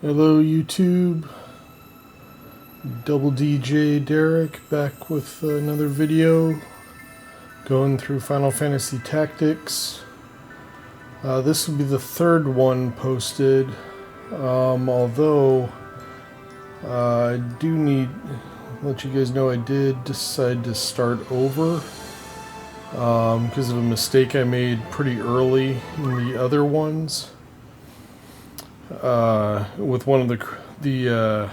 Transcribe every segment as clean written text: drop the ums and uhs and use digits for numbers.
Hello YouTube, Double DJ-Derek back with another video going through Final Fantasy Tactics. This will be the third one posted, although I do need to let you guys know I did decide to start over because of a mistake I made pretty early in the other ones. With one of the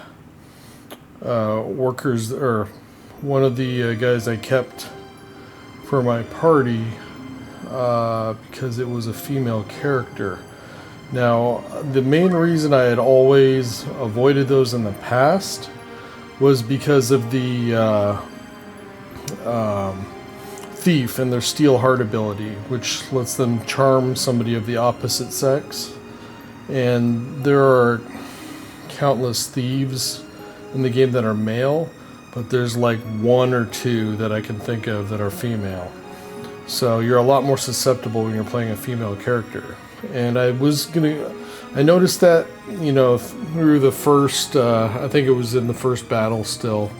workers, or one of the guys I kept for my party, because it was a female character. Now, the main reason I had always avoided those in the past was because of the thief and their steel heart ability, which lets them charm somebody of the opposite sex. And there are countless thieves in the game that are male, but there's like one or two that I can think of that are female. So you're a lot more susceptible when you're playing a female character. And I noticed that, you know, through the first, I think it was in the first battle still,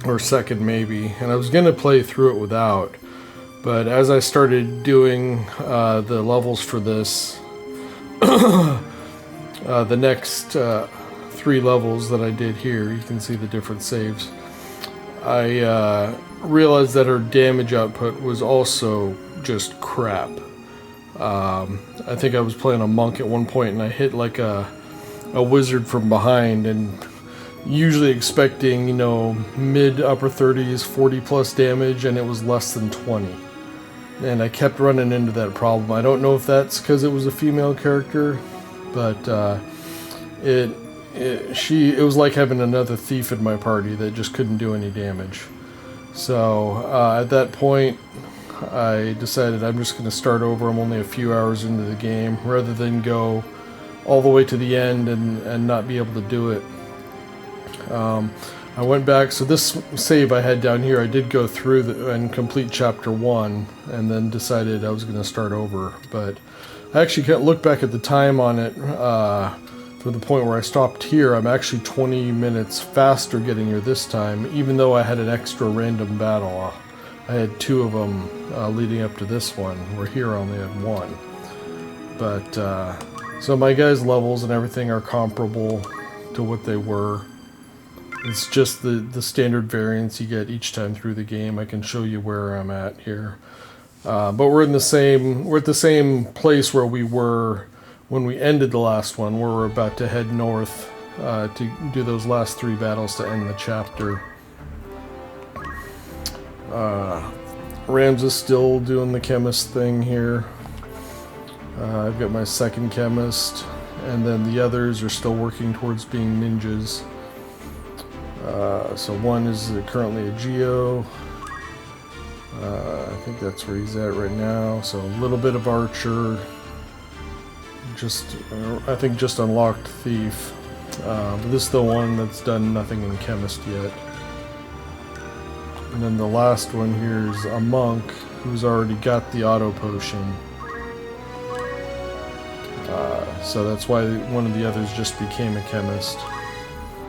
or second maybe, and I was going to play through it without. But as I started doing the levels for this, the next 3 levels that I did here, you can see the different saves. I realized that her damage output was also just crap. I think I was playing a monk at one point and I hit like a wizard from behind, and usually expecting, you know, mid upper 30s, 40 plus damage, and it was less than 20. And I kept running into that problem. I don't know if that's because it was a female character, but it was like having another thief in my party that just couldn't do any damage. So at that point, I decided I'm just going to start over. I'm only a few hours into the game, rather than go all the way to the end and not be able to do it. I went back, so this save I had down here, I did go through and complete chapter 1, and then decided I was going to start over. But I actually can't look back at the time on it for the point where I stopped here. I'm actually 20 minutes faster getting here this time, even though I had an extra random battle. I had 2 of them leading up to this one, where here I only had 1. But, so my guys' levels and everything are comparable to what they were. It's just the standard variance you get each time through the game. I can show you where I'm at here. But we're at the same place where we were when we ended the last one, where we're about to head north to do those last 3 battles to end the chapter. Rams is still doing the chemist thing here. I've got my second chemist, and then the others are still working towards being ninjas. So one is currently a Geo. I think that's where he's at right now. So a little bit of Archer. I think just unlocked Thief. But this is the one that's done nothing in Chemist yet. And then the last one here is a Monk who's already got the Auto Potion. So that's why one of the others just became a Chemist.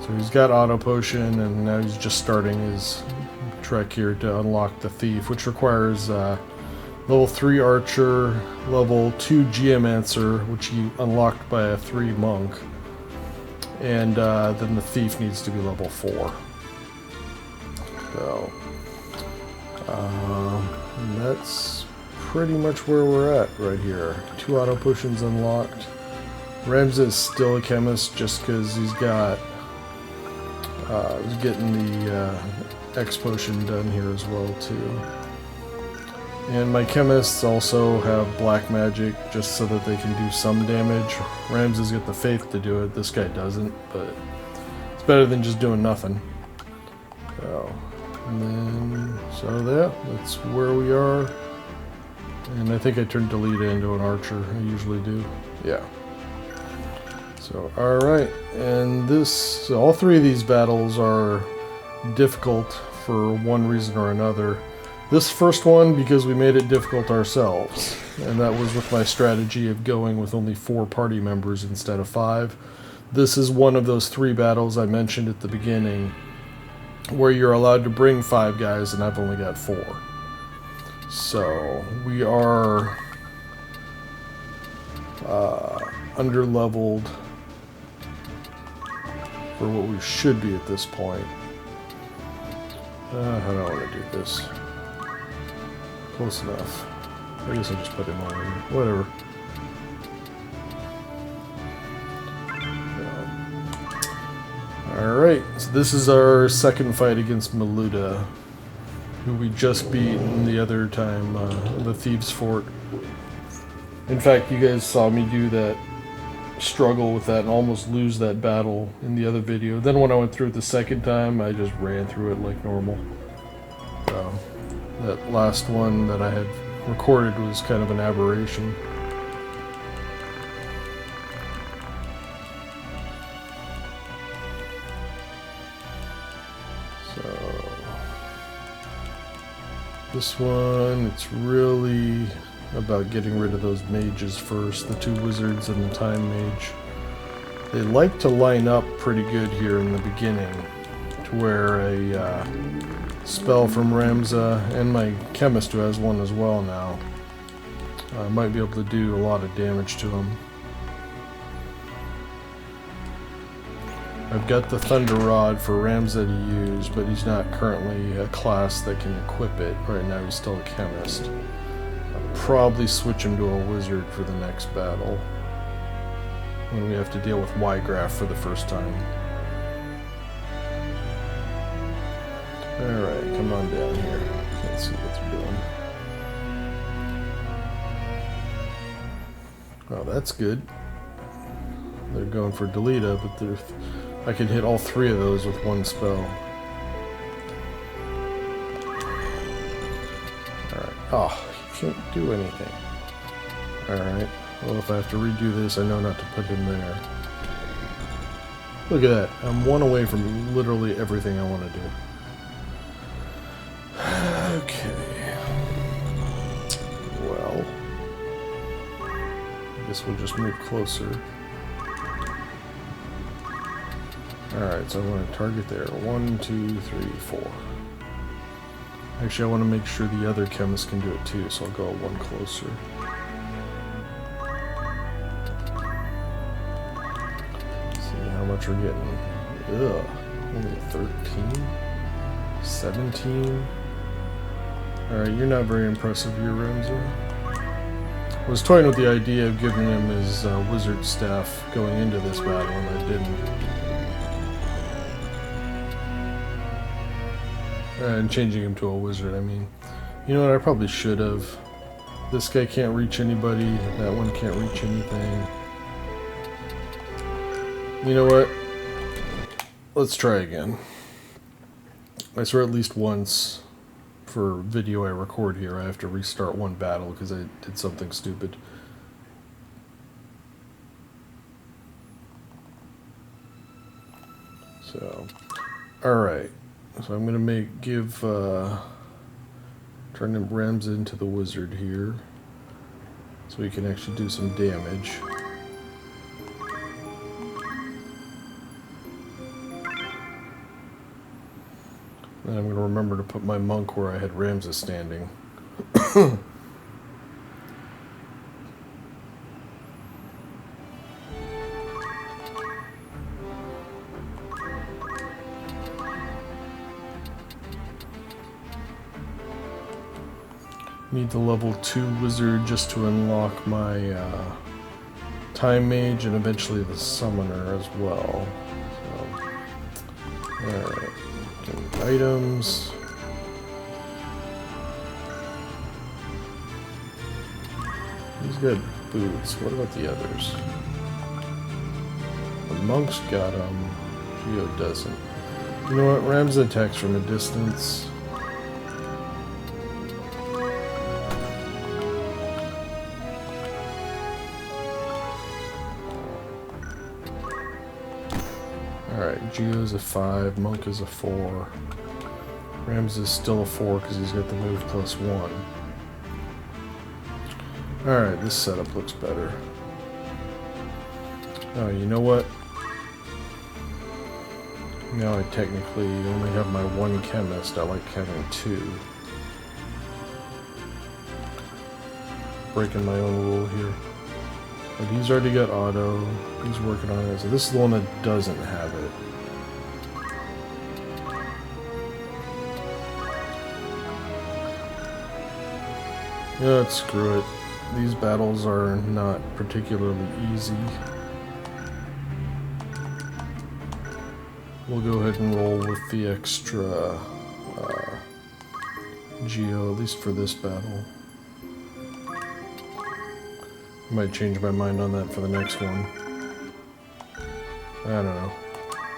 So he's got Auto Potion, and now he's just starting his trek here to unlock the Thief, which requires level 3 Archer, level 2 Geomancer, which he unlocked by a 3 Monk, and then the Thief needs to be level 4. So and that's pretty much where we're at right here. 2 Auto Potions unlocked. Rams is still a Chemist just because he's got getting the X Potion done here as well too. And my chemists also have black magic just so that they can do some damage. Rams has got the faith to do it, this guy doesn't, but it's better than just doing nothing. That's where we are. And I think I turned Delita into an Archer, I usually do. Yeah. So, alright, and all 3 of these battles are difficult for one reason or another. This first one, because we made it difficult ourselves, and that was with my strategy of going with only 4 party members instead of 5. This is one of those 3 battles I mentioned at the beginning where you're allowed to bring 5 guys, and I've only got 4. So we are under-leveled for what we should be at this point. How do I want to do this? Close enough. I guess I'll just put him over here. Whatever. Alright, so this is our second fight against Miluda, who we just beat the other time, the Thieves' Fort. In fact, you guys saw me do that struggle with that and almost lose that battle in the other video. Then when I went through it the second time, I just ran through it like normal. That last one that I had recorded was kind of an aberration. So this one, it's really about getting rid of those mages first, the 2 wizards and the time mage. They like to line up pretty good here in the beginning, to where a spell from Ramza, and my chemist who has one as well now, might be able to do a lot of damage to him. I've got the Thunder Rod for Ramza to use, but he's not currently a class that can equip it. Right now he's still a chemist. Probably switch him to a wizard for the next battle when we have to deal with Wiegraf for the first time. Alright, come on down here. Can't see what they're doing. Oh, that's good. They're going for Delita, but I can hit all 3 of those with one spell. Alright. Oh. Can't do anything. Alright, well, if I have to redo this, I know not to put him there. Look at that. I'm 1 away from literally everything I want to do. Okay. Well, I guess we'll just move closer. Alright, so I want to target there. 1, 2, 3, 4. Actually, I want to make sure the other chemist can do it too, so I'll go 1 closer. See how much we're getting. Ugh, only 13? 17? Alright, you're not very impressive here, Ramza. I was toying with the idea of giving him his wizard staff going into this battle, and I didn't. And changing him to a wizard, I mean. You know what, I probably should have. This guy can't reach anybody, that one can't reach anything. You know what? Let's try again. I swear at least once for video I record here, I have to restart one battle because I did something stupid. So, alright. So I'm gonna turn him Ramza into the wizard here, so he can actually do some damage. And I'm gonna remember to put my monk where I had Ramza standing. Need the level 2 wizard just to unlock my time mage and eventually the summoner as well. So, alright, items. He's got boots. What about the others? The monk's got them. Geo doesn't. You know what? Ramza attacks from a distance. Alright, Geo's a 5, Monk is a 4. Rams is still a 4 because he's got the move plus 1. Alright, this setup looks better. Oh, you know what? Now I technically only have my one chemist. I like having two. Breaking my own rule here. But he's already got auto. He's working on it. So this is the one that doesn't have it. Yeah, screw it. These battles are not particularly easy. We'll go ahead and roll with the extra Geo, at least for this battle. Might change my mind on that for the next one. I don't know.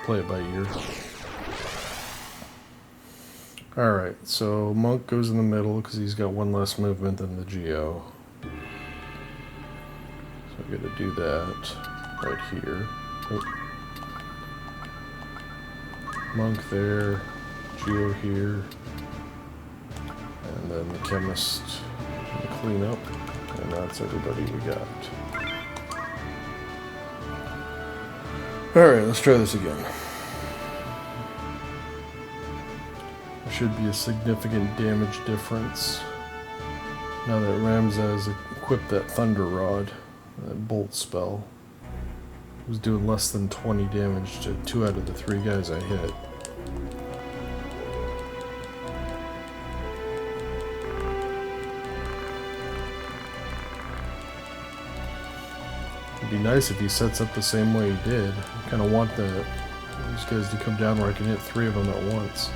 Play it by ear. Alright, so Monk goes in the middle because he's got one less movement than the Geo. So I'm going to do that right here. Oh. Monk there, Geo here, and then the Chemist to clean up. And that's everybody we got. Alright, let's try this again. There should be a significant damage difference now that Ramza has equipped that Thunder Rod, that Bolt spell. It was doing less than 20 damage to 2 out of the 3 guys I hit. It'd be nice if he sets up the same way he did. I kind of want these guys to come down where I can hit 3 of them at once.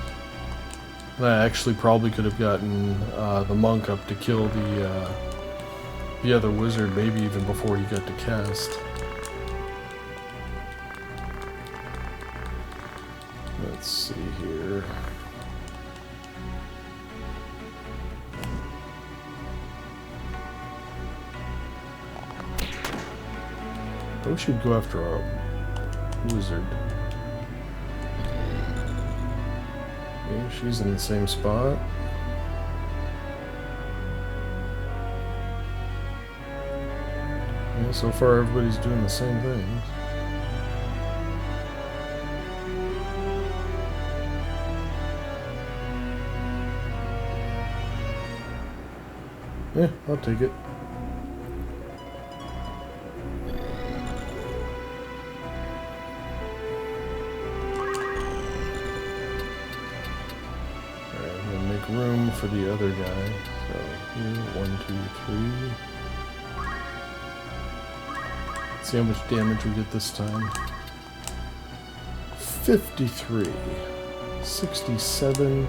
And I actually probably could have gotten the Monk up to kill the other wizard, maybe even before he got to cast. Let's see here. I wish he'd go after a wizard. Yeah, she's in the same spot. Yeah, so far everybody's doing the same things. Yeah, I'll take it. Room for the other guy. So here, 1, 2, 3. Let's see how much damage we get this time. 53, 67,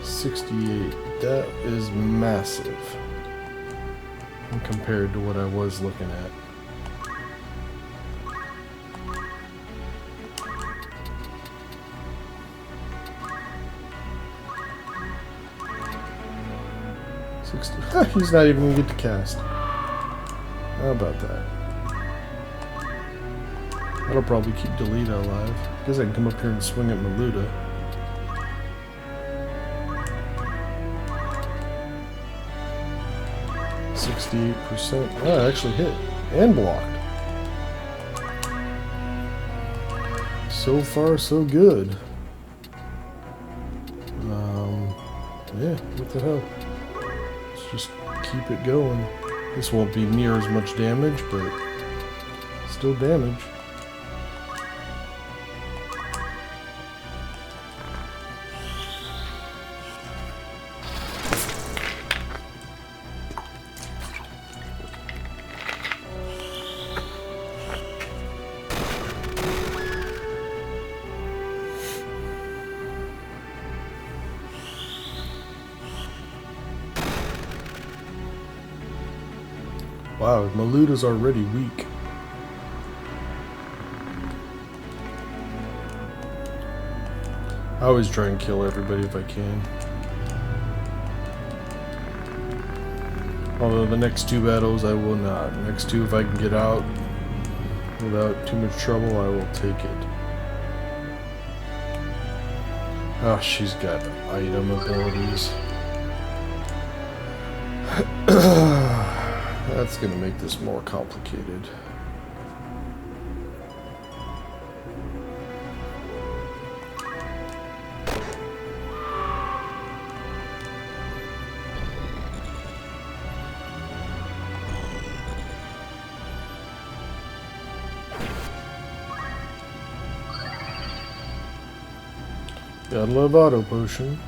68. That is massive compared to what I was looking at. He's not even going to get to cast. How about that? That'll probably keep Delita alive. I guess I can come up here and swing at Miluda. %. Oh, I actually hit. And blocked. So far, so good. Yeah, what the hell? Just keep it going. This won't be near as much damage, but still damage. Wow, Miluda's already weak. I always try and kill everybody if I can. Although the next 2 battles I will not. Next 2, if I can get out without too much trouble, I will take it. Oh, she's got item abilities. That's going to make this more complicated. Gotta love auto potion.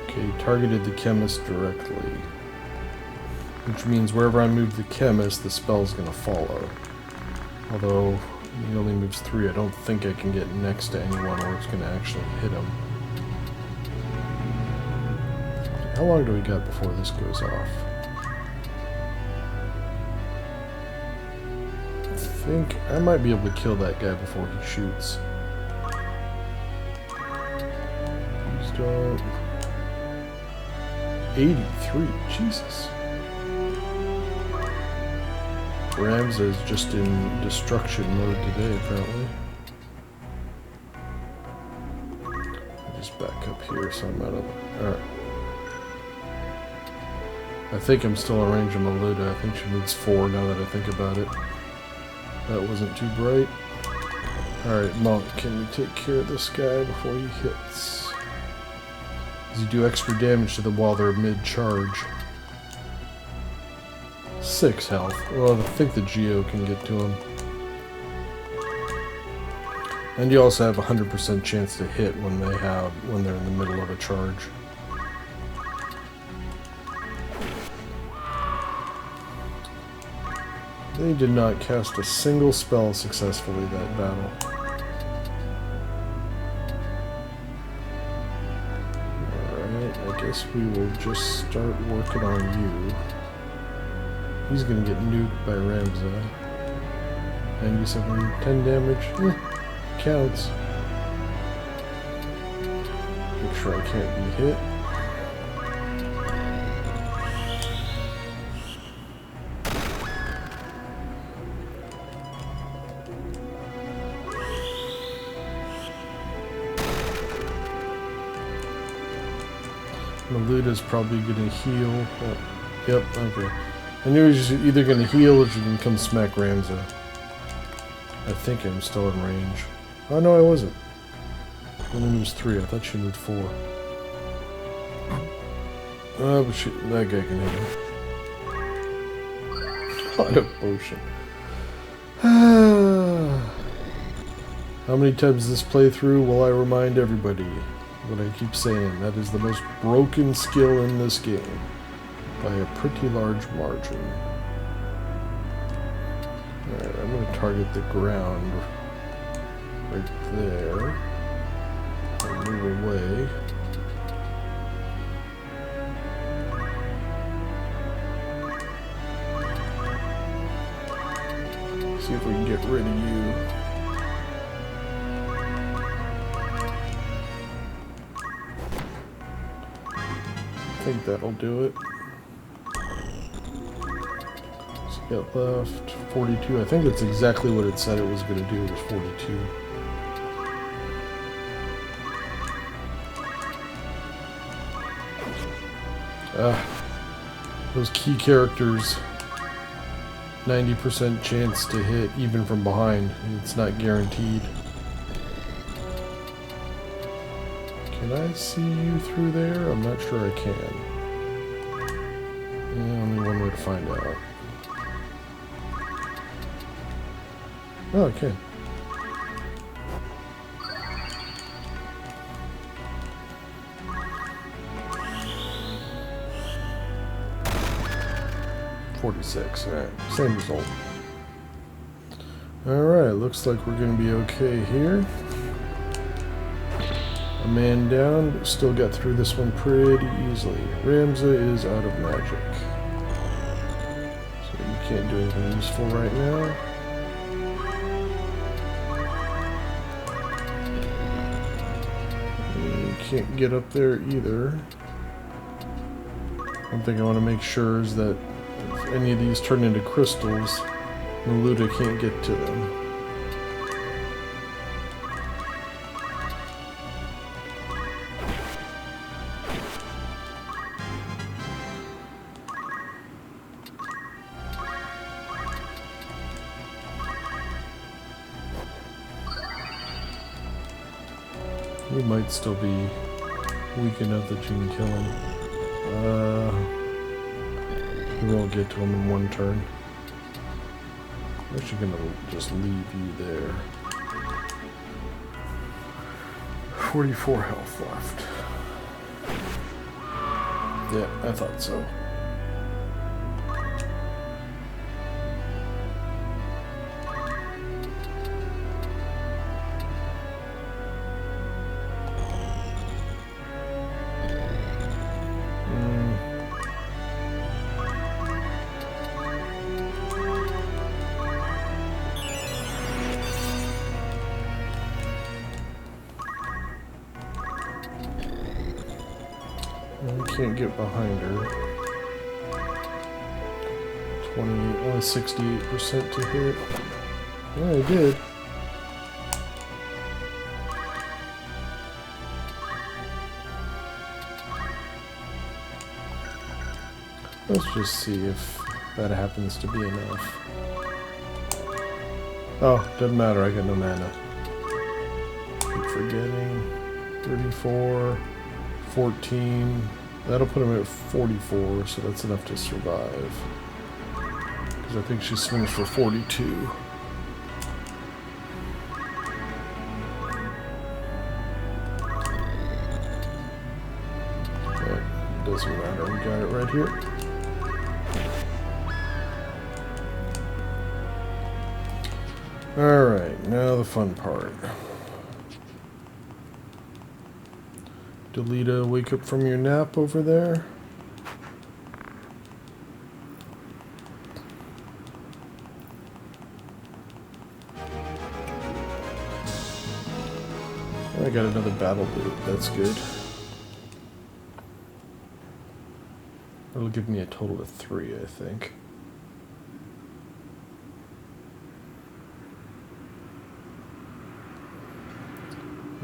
Okay, targeted the chemist directly. Which means wherever I move the chemist, the spell's gonna follow. Although he only moves 3, I don't think I can get next to anyone or it's gonna actually hit him. How long do we got before this goes off? I think I might be able to kill that guy before he shoots. Please don't. 83, Jesus. Ramza is just in destruction mode today, apparently. I'll just back up here so I'm out of... Alright. I think I'm still in range of Miluda. I think she moves 4 now that I think about it. That wasn't too bright. Alright, Monk, can we take care of this guy before he hits? Does he do extra damage to them while they're mid-charge? 6 health. Well, I think the Geo can get to him. And you also have a 100% chance to hit when they're in the middle of a charge. They did not cast a single spell successfully that battle. Alright, I guess we will just start working on you. He's gonna get nuked by Ramza. 97, 10 damage. Counts. Make sure I can't be hit. Miluda's probably gonna heal. Oh, yep, okay. I knew he was either going to heal or he was going to come smack Ramza. I think I'm still in range. Oh no, I wasn't. Only moves 3. I thought she moved 4. Oh, but that guy can hit him. Auto potion. How many times this playthrough will I remind everybody what I keep saying? That is the most broken skill in this game. By a pretty large margin. Alright, I'm going to target the ground right there. And move away. See if we can get rid of you. I think that'll do it. Got left 42. I think that's exactly what it said it was going to do. It was 42. Those key characters, 90% chance to hit even from behind. It's not guaranteed. Can I see you through there? I'm not sure I can. Yeah, only one way to find out. Oh, I can. $46. Alright, same result. Alright, looks like we're going to be okay here. A man down, but still got through this one pretty easily. Ramza is out of magic. So you can't do anything useful right now. Can't get up there either. One thing I want to make sure is that if any of these turn into crystals, Miluda can't get to them. He might still be weak enough that you can kill him. You won't get to him in one turn. I'm actually gonna just leave you there. 44 health left. Yeah, I thought so. Can't get behind her. 28, only 68% to hit. Yeah, I did. Let's just see if that happens to be enough. Oh, doesn't matter, I got no mana. Keep forgetting. 34, 14. That'll put him at 44, so that's enough to survive. Because I think she swings for 42. That doesn't matter, we got it right here. Alright, now the fun part. Delita, wake up from your nap over there. I got another battle boot, that's good. It'll give me a total of 3, I think.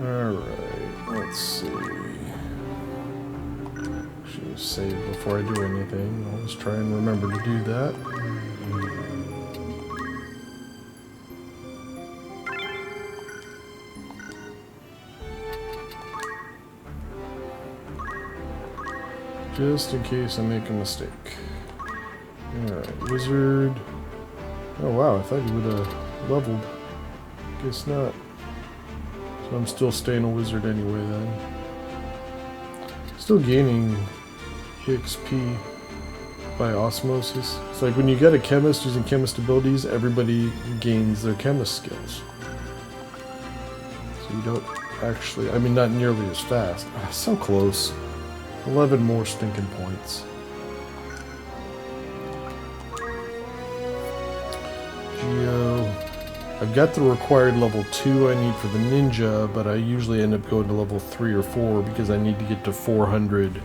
Alright, let's see. Should save before I do anything. I'll just try and remember to do that. Just in case I make a mistake. Alright, wizard. Oh wow, I thought you would have leveled. Guess not. So I'm still staying a wizard anyway then. Still gaining XP by osmosis. It's like when you get a chemist using chemist abilities, everybody gains their chemist skills. So you don't actually, I mean not nearly as fast. Ah, so close. 11 more stinking points. Geo. I've got the required level 2 I need for the ninja, but I usually end up going to level 3 or 4 because I need to get to 400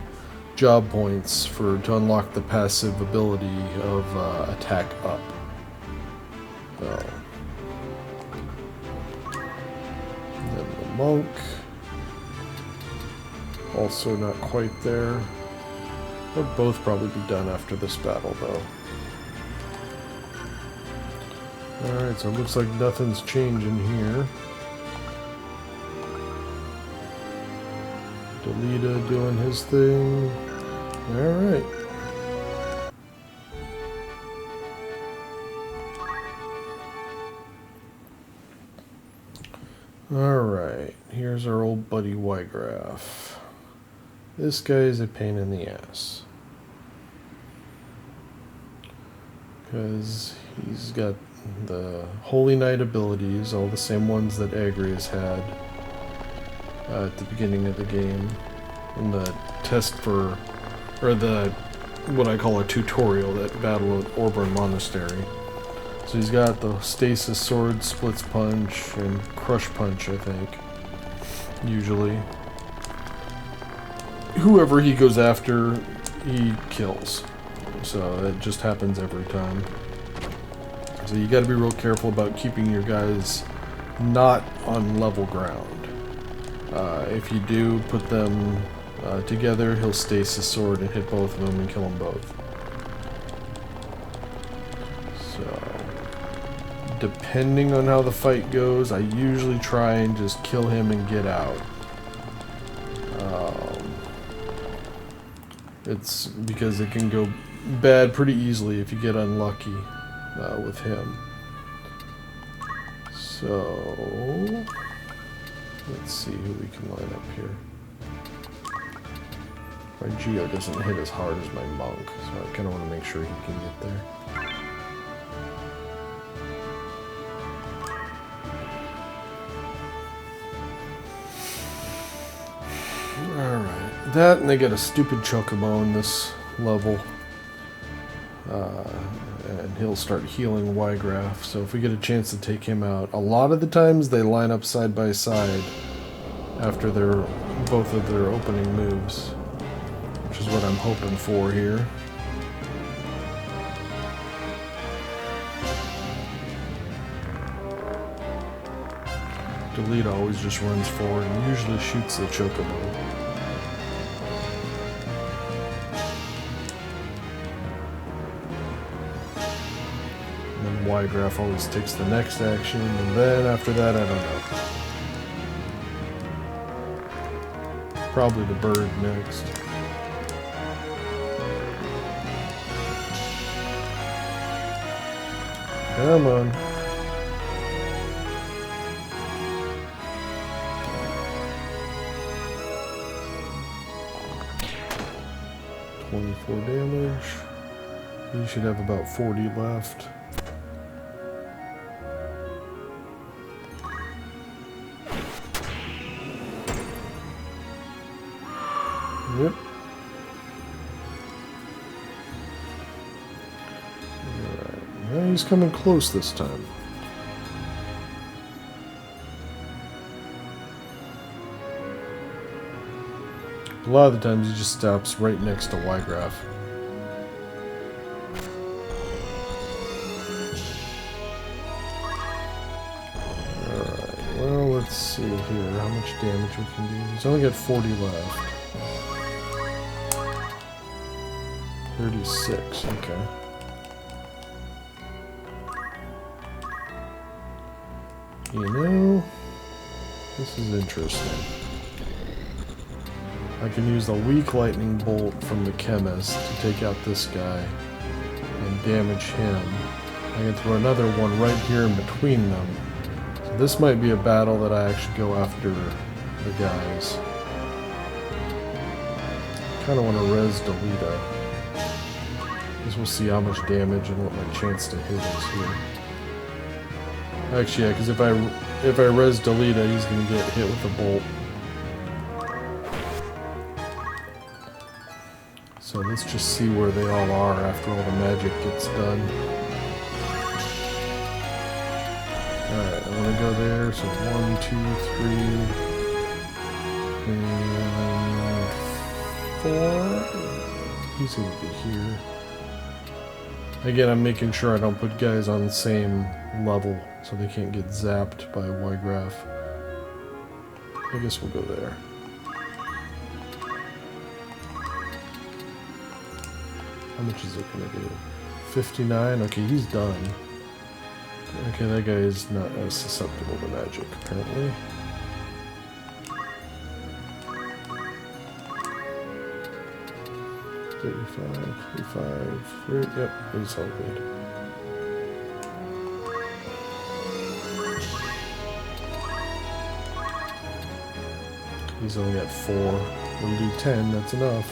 job points to unlock the passive ability of attack up. So. And then the monk. Also not quite there. They'll both probably be done after this battle though. Alright, so it looks like nothing's changing here. Delita doing his thing. Alright. Alright, here's our old buddy Wiegraf. This guy is a pain in the ass. Because he's got the Holy Knight abilities, all the same ones that Agrias had at the beginning of the game. In the test for, or the, what I call a tutorial, that battle at Orburn Monastery. So he's got the Stasis Sword, Splits Punch, and Crush Punch, I think. Usually. Whoever he goes after, he kills. So it just happens every time. So you gotta be real careful about keeping your guys not on level ground. If you do put them together, he'll stasis sword and hit both of them and kill them both. So, depending on how the fight goes, I usually try and just kill him and get out. It's because it can go bad pretty easily if you get unlucky with him. So, let's see who we can line up here. My Geo doesn't hit as hard as my Monk, so I kind of want to make sure he can get there. Alright, that and they get a stupid Chocobo in this level. And he'll start healing Wiegraf, so if we get a chance to take him out, a lot of the times they line up side by side after both of their opening moves, which is what I'm hoping for here. Delete always just runs forward and usually shoots the Chocobo. Wiegraf always takes the next action, and then after that, I don't know. Probably the bird next. Come on. .24 damage. You should have about 40 left. Yep. Alright. Yeah, he's coming close this time. A lot of the times he just stops right next to Wiegraf. Alright, well, let's see here how much damage we can do. He's only got 40 left. 36, okay. You know, this is interesting. I can use the weak lightning bolt from the chemist to take out this guy and damage him. I can throw another one right here in between them. So this might be a battle that I actually go after the guys. Kind of want to res Delita. Because we'll see how much damage and what my chance to hit is here. Actually, yeah, because if I res Delita, he's going to get hit with a bolt. So let's just see where they all are after all the magic gets done. Alright, I'm going to go there. So 1, 2, 3, and 4. He's going to be here. Again, I'm making sure I don't put guys on the same level so they can't get zapped by Wiegraf. I guess we'll go there. How much is it going to do? 59? Okay, he's done. Okay, that guy is not as susceptible to magic, apparently. Yep, he's all good. He's only at 4. We'll do 10, that's enough.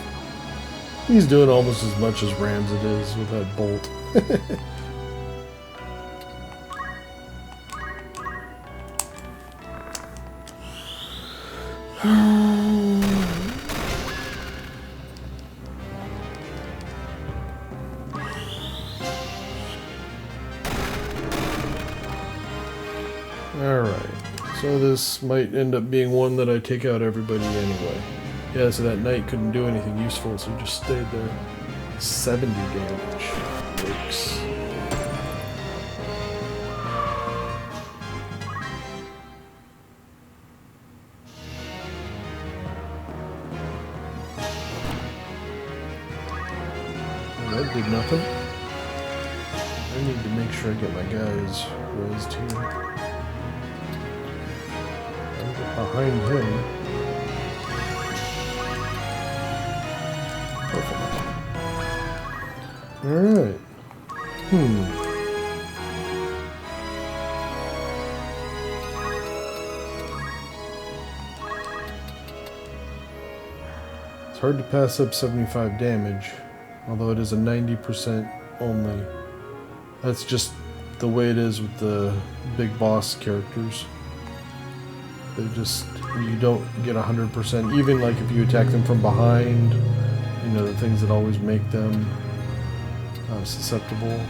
He's doing almost as much as Ramsed is with that bolt. Alright, so this might end up being one that I take out everybody anyway. Yeah, so that knight couldn't do anything useful, so he just stayed there. 70 damage. Yikes. That did nothing. I need to make sure I get my guys raised here. I'll get behind him. Perfect. Alright. It's hard to pass up 75 damage, although it is a 90% only. That's just the way it is with the big boss characters. They just, you don't get 100%, even like if you attack them from behind, you know, the things that always make them susceptible.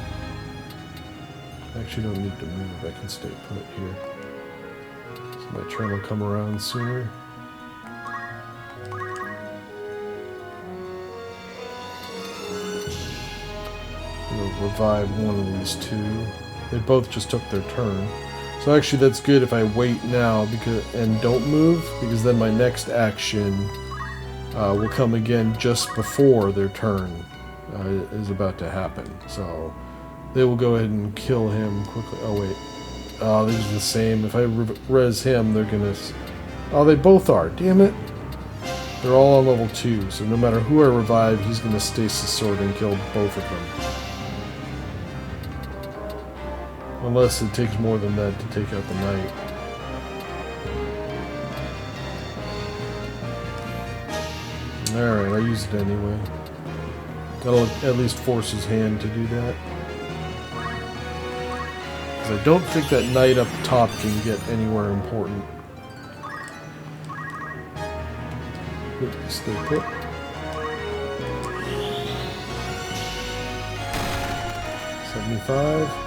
I actually don't need to move, I can stay put here. So my turn will come around sooner. We'll revive one of these two. They both just took their turn. So actually that's good if I wait now and don't move, because then my next action will come again just before their turn is about to happen. So they will go ahead and kill him quickly. Oh wait, these are the same. If I res him, they're gonna... Oh, they both are, damn it. They're all on level 2, so no matter who I revive, he's gonna stasis sword and kill both of them. Unless it takes more than that to take out the knight. Alright, I use it anyway. That'll at least force his hand to do that. Because I don't think that knight up top can get anywhere important. Stay put. $75.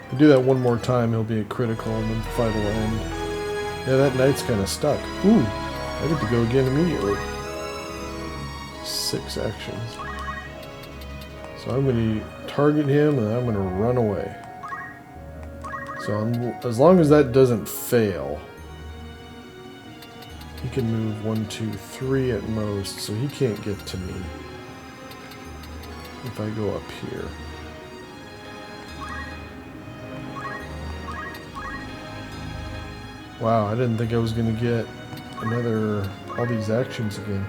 If I do that one more time, he'll be a critical, and then the fight will end. Yeah, that knight's kind of stuck. Ooh, I get to go again immediately. 6 actions. So I'm going to target him, and I'm going to run away. So as long as that doesn't fail, he can move 1, 2, 3 at most, so he can't get to me if I go up here. Wow, I didn't think I was going to get all these actions again.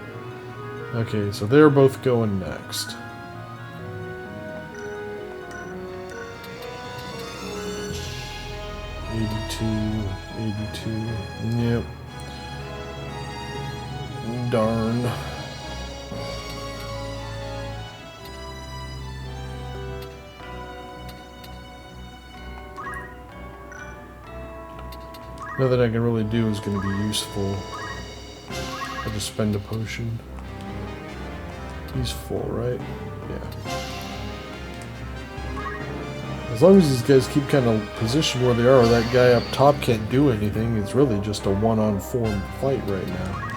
Okay, so they're both going next. $82. Yep. Darn. Nothing I can really do is going to be useful. I'll just spend a potion. He's full, right? Yeah. As long as these guys keep kind of positioned where they are, that guy up top can't do anything. It's really just a one-on-4 fight right now.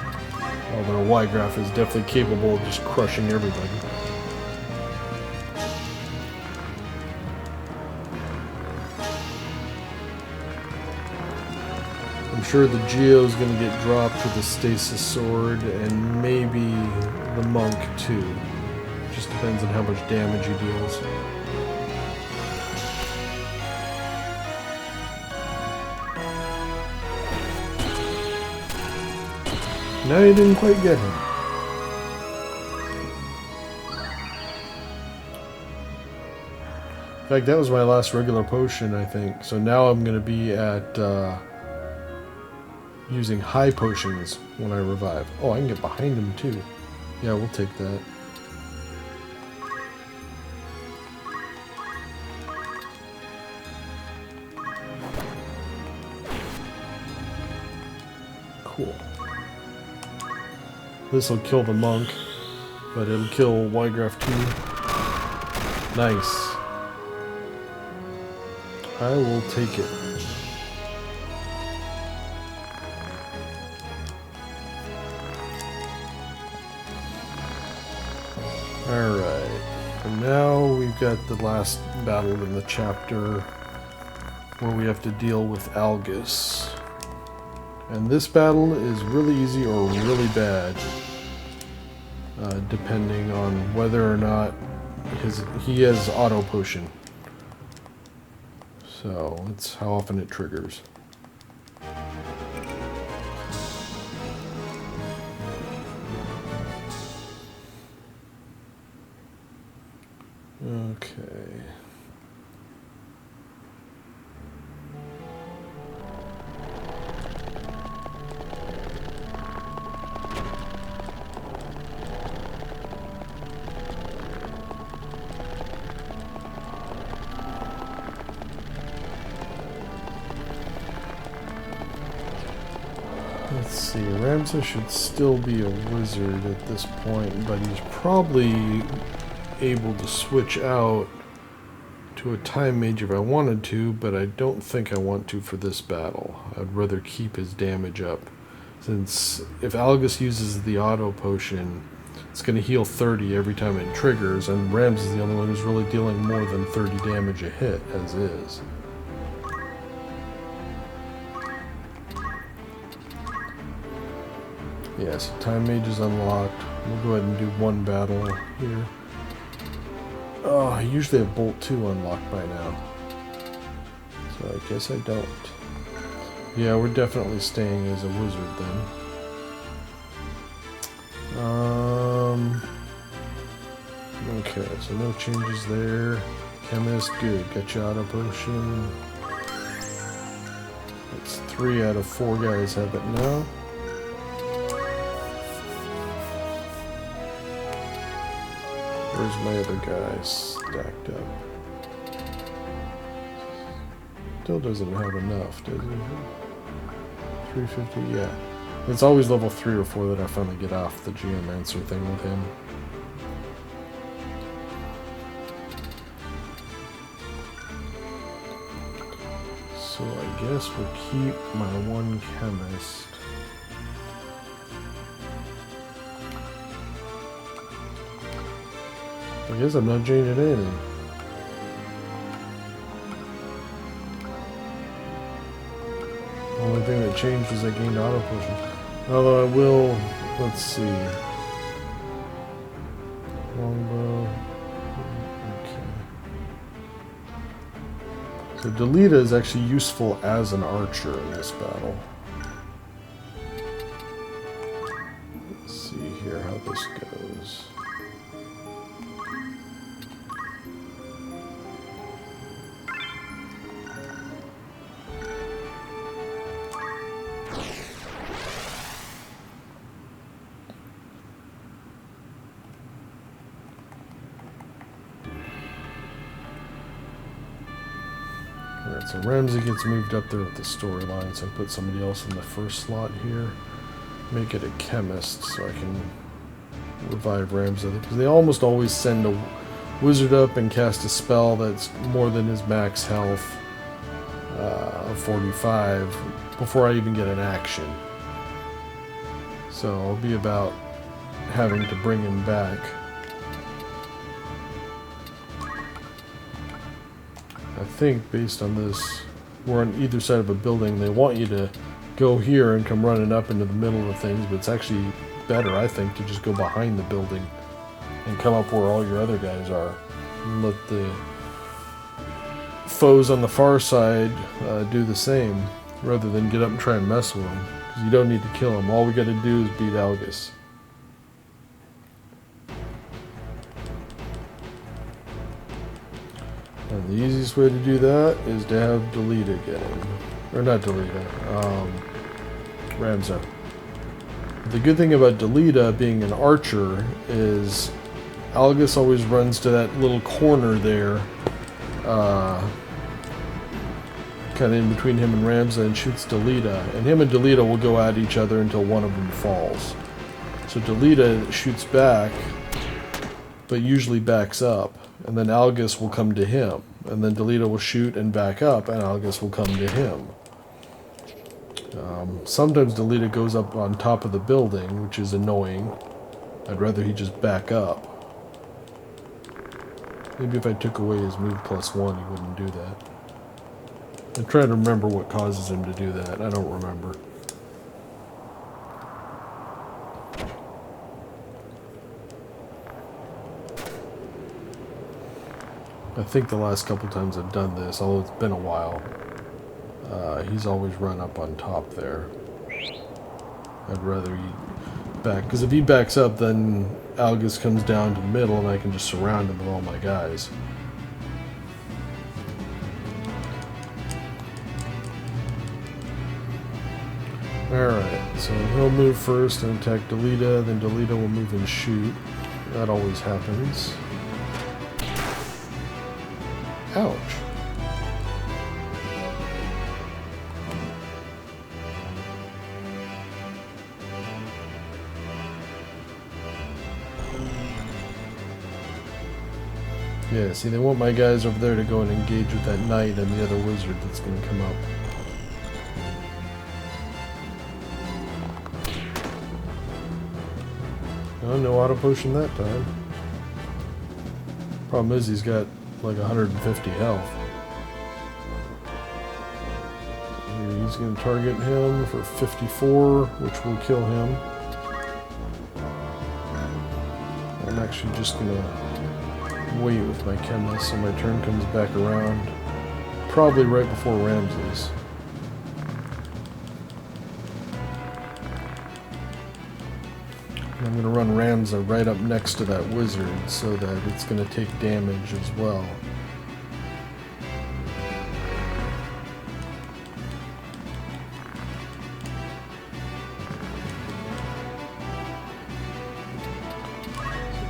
Although Wiegraf is definitely capable of just crushing everybody. I'm sure the Geo's going to get dropped with the stasis sword, and maybe the monk too. Just depends on how much damage he deals. No, you didn't quite get him. In fact, that was my last regular potion, I think. So now I'm going to be at using high potions when I revive. Oh, I can get behind him too. Yeah, we'll take that. Cool. This will kill the monk, but it'll kill Wiegraf too. Nice. I will take it. Alright, and now we've got the last battle in the chapter where we have to deal with Algus. And this battle is really easy or really bad, depending on whether or not he has auto potion. So it's how often it triggers. Okay. Let's see, Ramza should still be a wizard at this point, but he's probably able to switch out to a time mage if I wanted to, but I don't think I want to for this battle. I'd rather keep his damage up, since if Algus uses the auto potion, it's going to heal 30 every time it triggers, and Rams is the only one who's really dealing more than 30 damage a hit, as is. Yeah, so Time Mage is unlocked. We'll go ahead and do one battle here. Oh, I usually have Bolt 2 unlocked by now. So I guess I don't. Yeah, we're definitely staying as a wizard then. Okay, so no changes there. Chemist, good. Got you auto potion. It's 3 out of 4 guys have it now. Where's my other guy stacked up? Still doesn't have enough, does he? 350, yeah. It's always level 3 or 4 that I finally get off the Geomancer thing with him. So I guess we'll keep my one chemist. I guess I'm not changing anything. The only thing that changed was I gained auto potion. Although I will, let's see. Longbow. Okay. So Delita is actually useful as an archer in this battle. Let's see here how this goes. Alright, so Ramsey gets moved up there with the storyline, so I put somebody else in the first slot here. Make it a chemist so I can revive Ramsey. Because they almost always send a wizard up and cast a spell that's more than his max health of 45 before I even get an action. So I'll be about having to bring him back. I think based on this, we're on either side of a building. They want you to go here and come running up into the middle of things, but it's actually better, I think, to just go behind the building and come up where all your other guys are. And let the foes on the far side do the same, rather than get up and try and mess with them. Because you don't need to kill them. All we got to do is beat Algus. And the easiest way to do that is to have Delita get him. Or not Delita, Ramza. The good thing about Delita being an archer is Algus always runs to that little corner there, kind of in between him and Ramza, and shoots Delita. And him and Delita will go at each other until one of them falls. So Delita shoots back, but usually backs up. And then Algus will come to him. And then Delita will shoot and back up, and Algus will come to him. Sometimes Delita goes up on top of the building, which is annoying. I'd rather he just back up. Maybe if I took away his move +1, he wouldn't do that. I'm trying to remember what causes him to do that. I don't remember. I think the last couple times I've done this, although it's been a while, he's always run up on top there. I'd rather he back, because if he backs up, then Algus comes down to the middle and I can just surround him with all my guys. Alright, so he'll move first and attack Delita, then Delita will move and shoot. That always happens. Ouch. Yeah, see, they want my guys over there to go and engage with that knight and the other wizard that's going to come up. Oh, no auto potion that time. Problem is he's got like 150 health. Here he's going to target him for 54, which will kill him. I'm actually just going to wait with my chemist so my turn comes back around. Probably right before Ramses. I'm going to run Ramza right up next to that wizard so that it's going to take damage as well.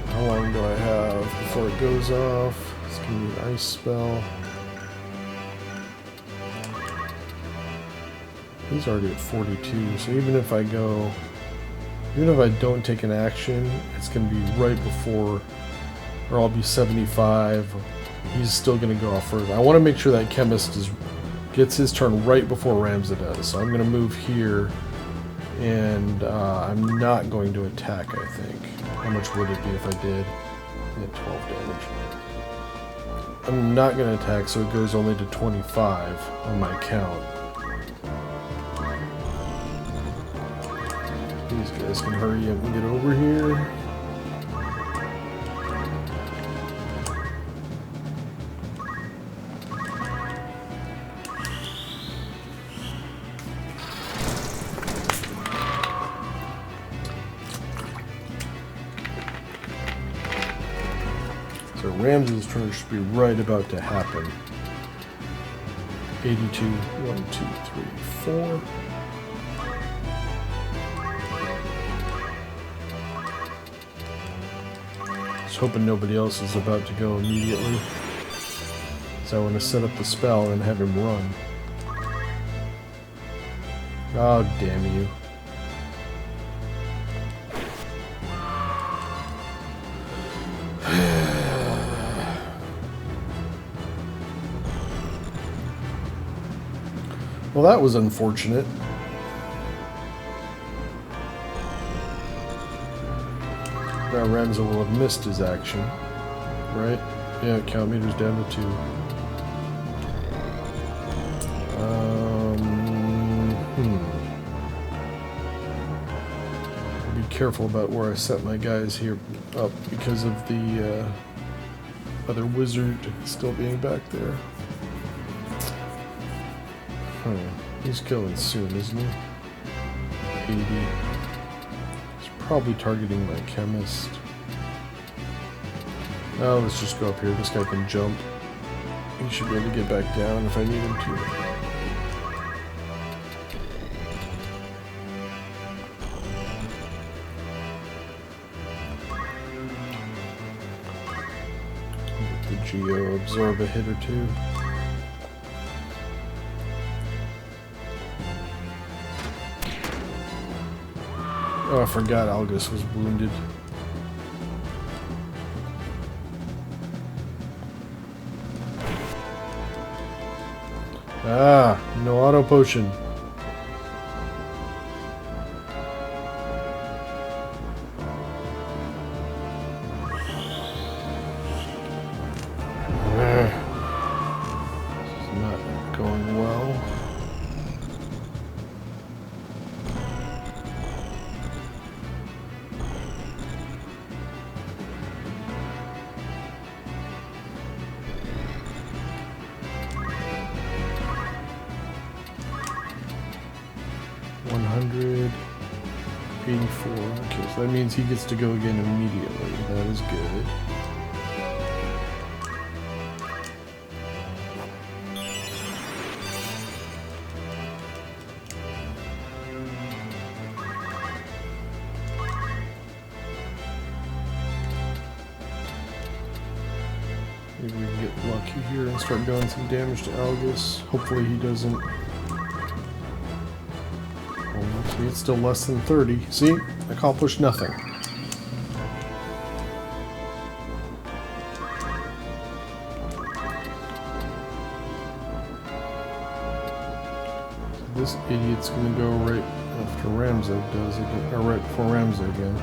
How long do I have before it goes off? It's going to be an ice spell. He's already at 42, so even if I go... Even if I don't take an action, it's going to be right before, or I'll be 75. He's still going to go off first. I want to make sure that chemist gets his turn right before Ramza does. So I'm going to move here, and I'm not going to attack, I think. How much would it be if I did? Yeah, 12 damage. I'm not going to attack, so it goes only to 25 on my count. These guys can hurry up and get over here. So Ramses' turn should be right about to happen. 82, 1, 2, 3, 4. Hoping nobody else is about to go immediately. So I want to set up the spell and have him run. Oh, damn you. Well, that was unfortunate. Now Ramza will have missed his action, right? Yeah, count meter's down to 2. Be careful about where I set my guys here up because of the other wizard still being back there. He's going soon, isn't he? 80. Probably targeting my chemist. Now let's just go up here. This guy can jump. He should be able to get back down if I need him to. Let the Geo absorb a hit or two. Oh, I forgot Algus was wounded. Ah, no auto potion. This is not going well. Okay, so that means he gets to go again immediately. That is good. Maybe we can get lucky here and start doing some damage to Algus. Hopefully he doesn't. See, it's still less than 30. See? Accomplished nothing. This idiot's gonna go right after Ramza does again, or right before Ramza again.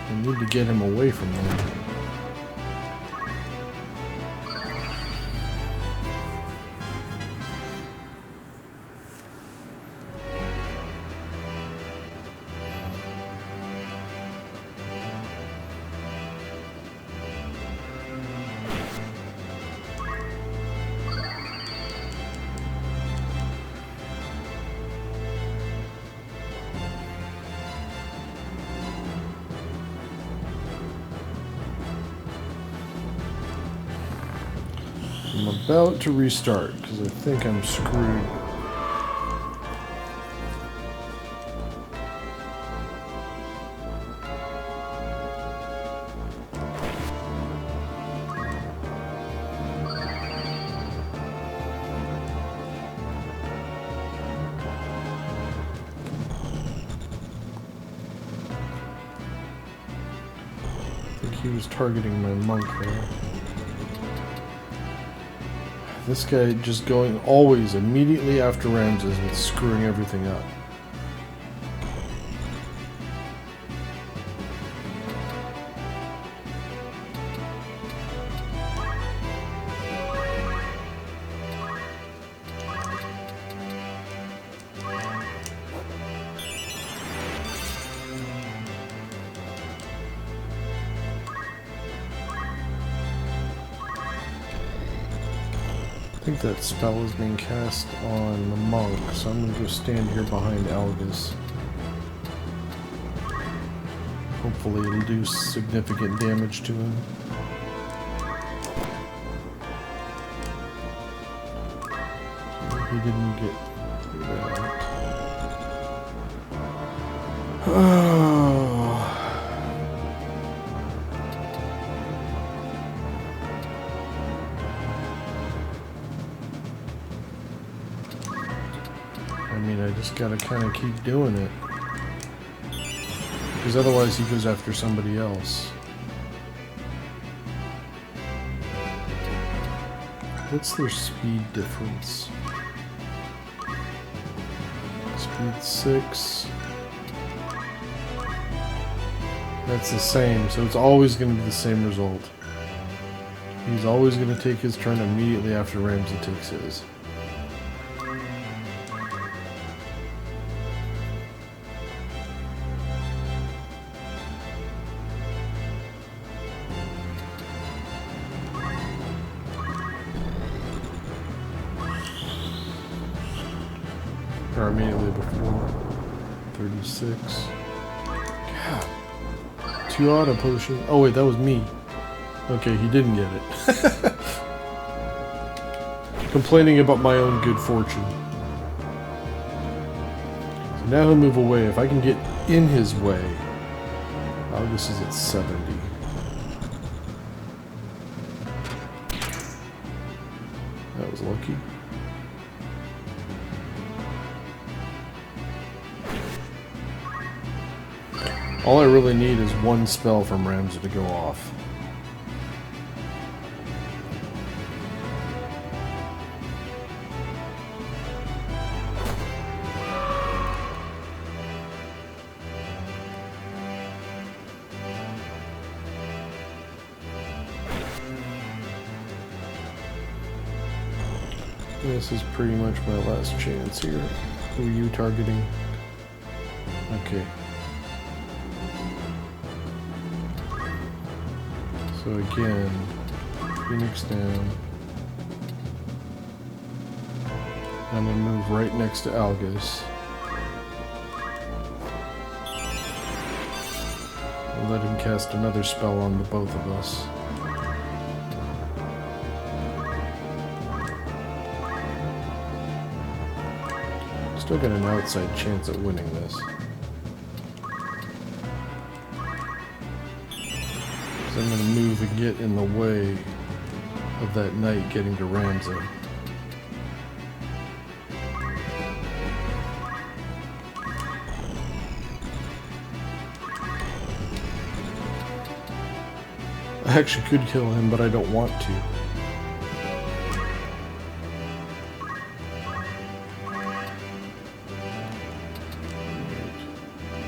I need to get him away from there. I'm about to restart because I think I'm screwed. I think he was targeting my monk there. This guy just going always immediately after Ramses and screwing everything up. I think that spell is being cast on the monk, so I'm going to go stand here behind Algus. Hopefully it'll do significant damage to him. He didn't get that. I mean, I just gotta kind of keep doing it. Because otherwise he goes after somebody else. What's their speed difference? Speed 6. That's the same, so it's always going to be the same result. He's always going to take his turn immediately after Ramsey takes his. Or immediately before. 36. God. 2 auto potion. Oh wait, that was me. Okay, he didn't get it. Complaining about my own good fortune. So now he'll move away. If I can get in his way. Algus is at 70. That was lucky. All I really need is one spell from Ramsey to go off. This is pretty much my last chance here. Who are you targeting? Okay. So again, Phoenix down. I'm going to move right next to Algus. And let him cast another spell on the both of us. Still got an outside chance at winning this. I'm going to move and get in the way of that knight getting to Ramsey. I actually could kill him, but I don't want to.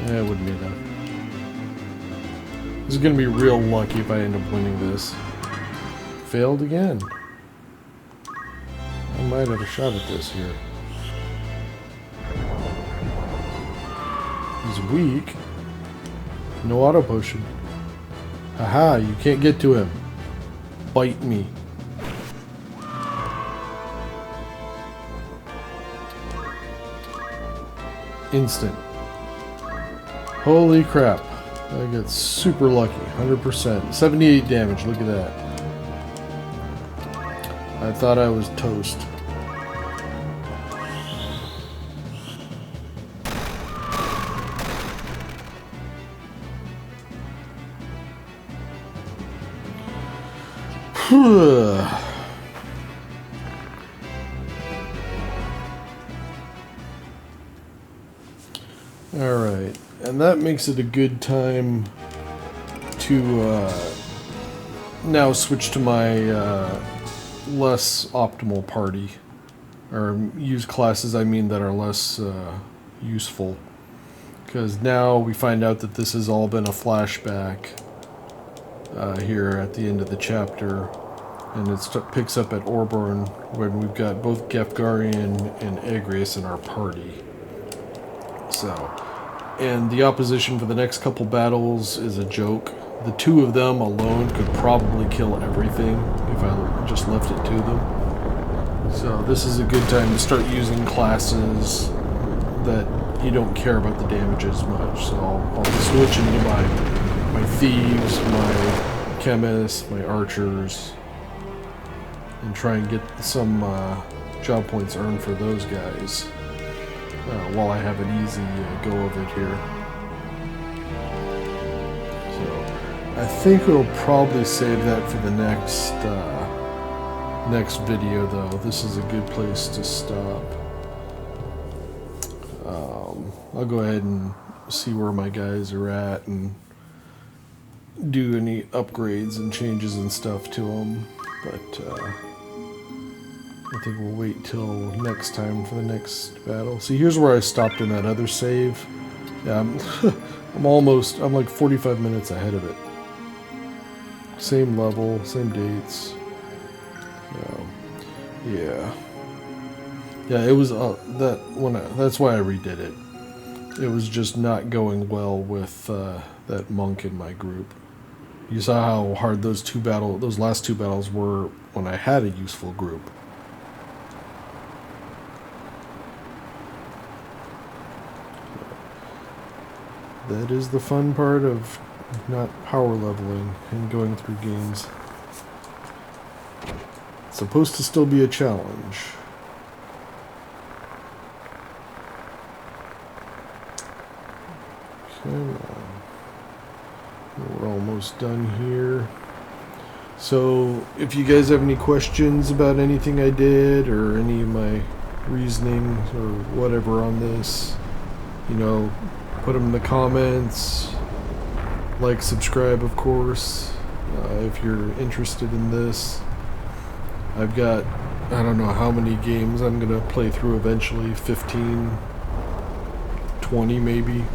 Yeah, it wouldn't be enough. This is going to be real lucky if I end up winning this. Failed again. I might have a shot at this here. He's weak. No auto potion. Haha, you can't get to him. Bite me. Instant. Holy crap. I got super lucky. 100%. 78 damage. Look at that. I thought I was toast. Alright, and that makes it a good time to now switch to my less optimal party, or use classes I mean that are less useful, because now we find out that this has all been a flashback here at the end of the chapter, and it picks up at Orborn when we've got both Gefgarian and Agrius in our party. So, and the opposition for the next couple battles is a joke. The two of them alone could probably kill everything if I just left it to them. So this is a good time to start using classes that you don't care about the damage as much. So I'll switch into my thieves, my chemists, my archers, and try and get some job points earned for those guys while I have an easy go of it here. So I think we'll probably save that for the next video, though. This is a good place to stop. I'll go ahead and see where my guys are at and do any upgrades and changes and stuff to them, but I think we'll wait till next time for the next battle. See, here's where I stopped in that other save. Yeah, I'm like 45 minutes ahead of it. Same level, same dates. Yeah. Yeah, it was that's why I redid it. It was just not going well with that monk in my group. You saw how hard those last two battles were when I had a useful group. That is the fun part of not power leveling and going through games. It's supposed to still be a challenge. Come on. We're almost done here. So, if you guys have any questions about anything I did or any of my reasoning or whatever on this, you know, put them in the comments. Like, subscribe, of course, if you're interested in this. I've got, I don't know how many games I'm going to play through eventually, 15, 20 maybe,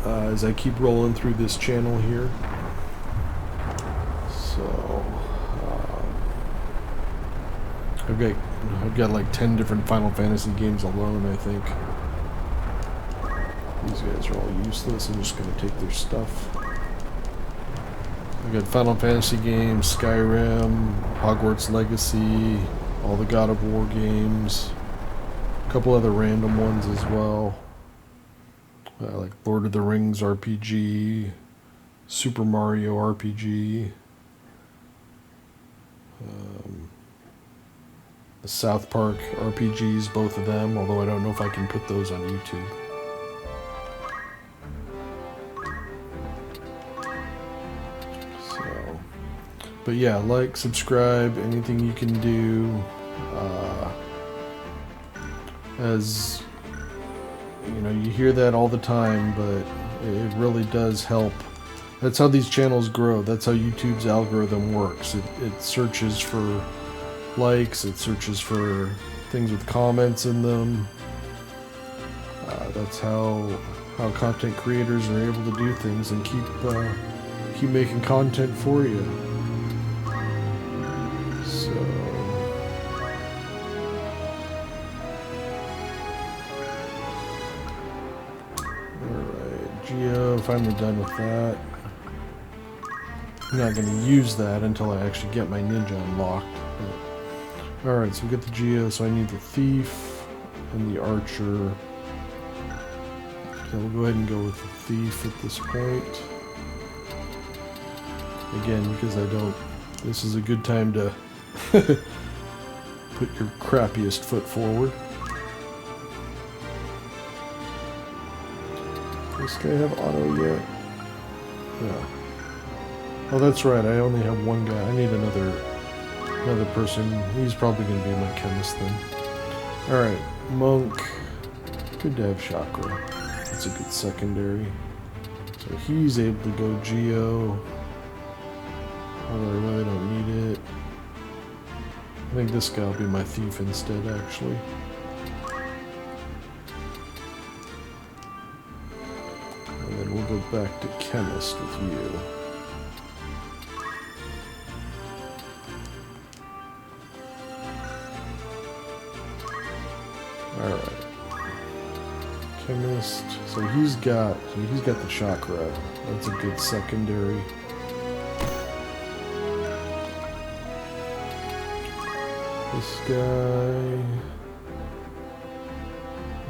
as I keep rolling through this channel here. So, I've got like 10 different Final Fantasy games alone, I think. These guys are all useless. I'm just going to take their stuff. I've got Final Fantasy games, Skyrim, Hogwarts Legacy, all the God of War games, a couple other random ones as well, like Lord of the Rings RPG, Super Mario RPG, the South Park RPGs, both of them, although I don't know if I can put those on YouTube. But yeah, like, subscribe, anything you can do. As you know, you hear that all the time, but it really does help. That's how these channels grow. That's how YouTube's algorithm works. It searches for likes, it searches for things with comments in them. That's how content creators are able to do things and keep making content for you. So alright, Geo, finally done with that. I'm not going to use that until I actually get my ninja unlocked. Alright, so we get the Geo, so I need the Thief and the Archer. So we'll go ahead and go with the Thief at this point. Again, because this is a good time to put your crappiest foot forward. Does this guy have auto yet? Yeah. Oh, that's right, I only have one guy. I need another person. He's probably going to be my chemist then. Alright, Monk. Good to have Chakra. That's a good secondary. So he's able to go Geo. Although I really don't need it. I think this guy will be my Thief instead, actually. And then we'll go back to Chemist with you. Alright. Chemist. So he's got the Chakra. That's a good secondary. This guy.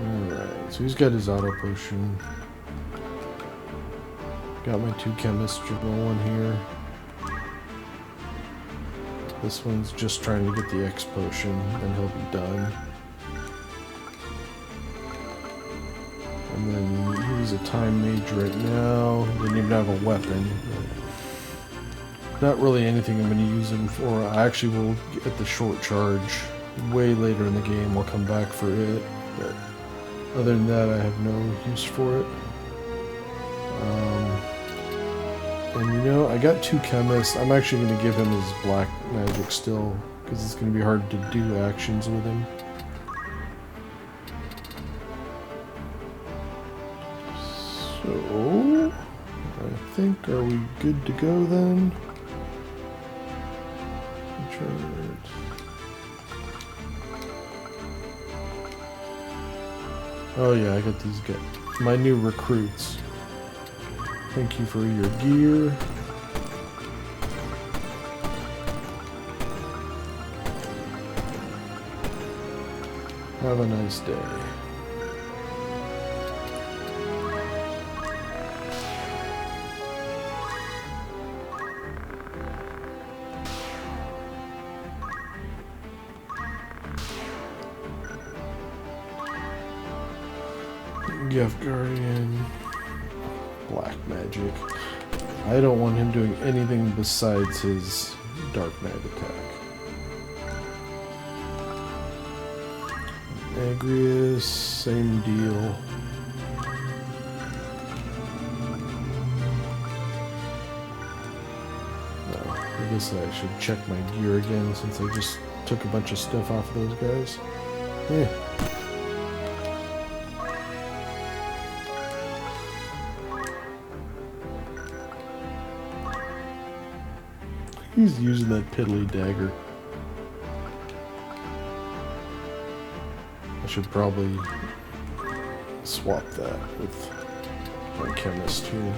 Alright, so he's got his auto potion. Got my two chemists rolling here. This one's just trying to get the X potion, then he'll be done. And then he's a time mage right now. Doesn't even have a weapon. Not really anything I'm going to use him for. I actually will get the short charge way later in the game. I'll come back for it. But other than that, I have no use for it. And you know, I got two chemists. I'm actually going to give him his black magic still, because it's going to be hard to do actions with him. So, I think, are we good to go then? Oh yeah, I got these guys. My new recruits. Thank you for your gear. Have a nice day. Gift Guardian, Black Magic. I don't want him doing anything besides his Dark Knight attack. Agrius, same deal. I guess I should check my gear again since I just took a bunch of stuff off of those guys. Yeah. He's using that piddly dagger. I should probably swap that with my chemist here.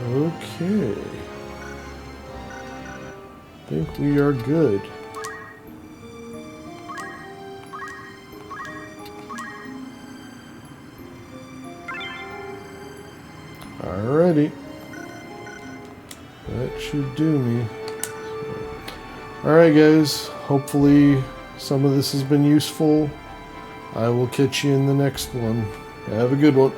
Okay. I think we are good. Alrighty. That should do me. Alright guys, hopefully some of this has been useful. I will catch you in the next one. Have a good one.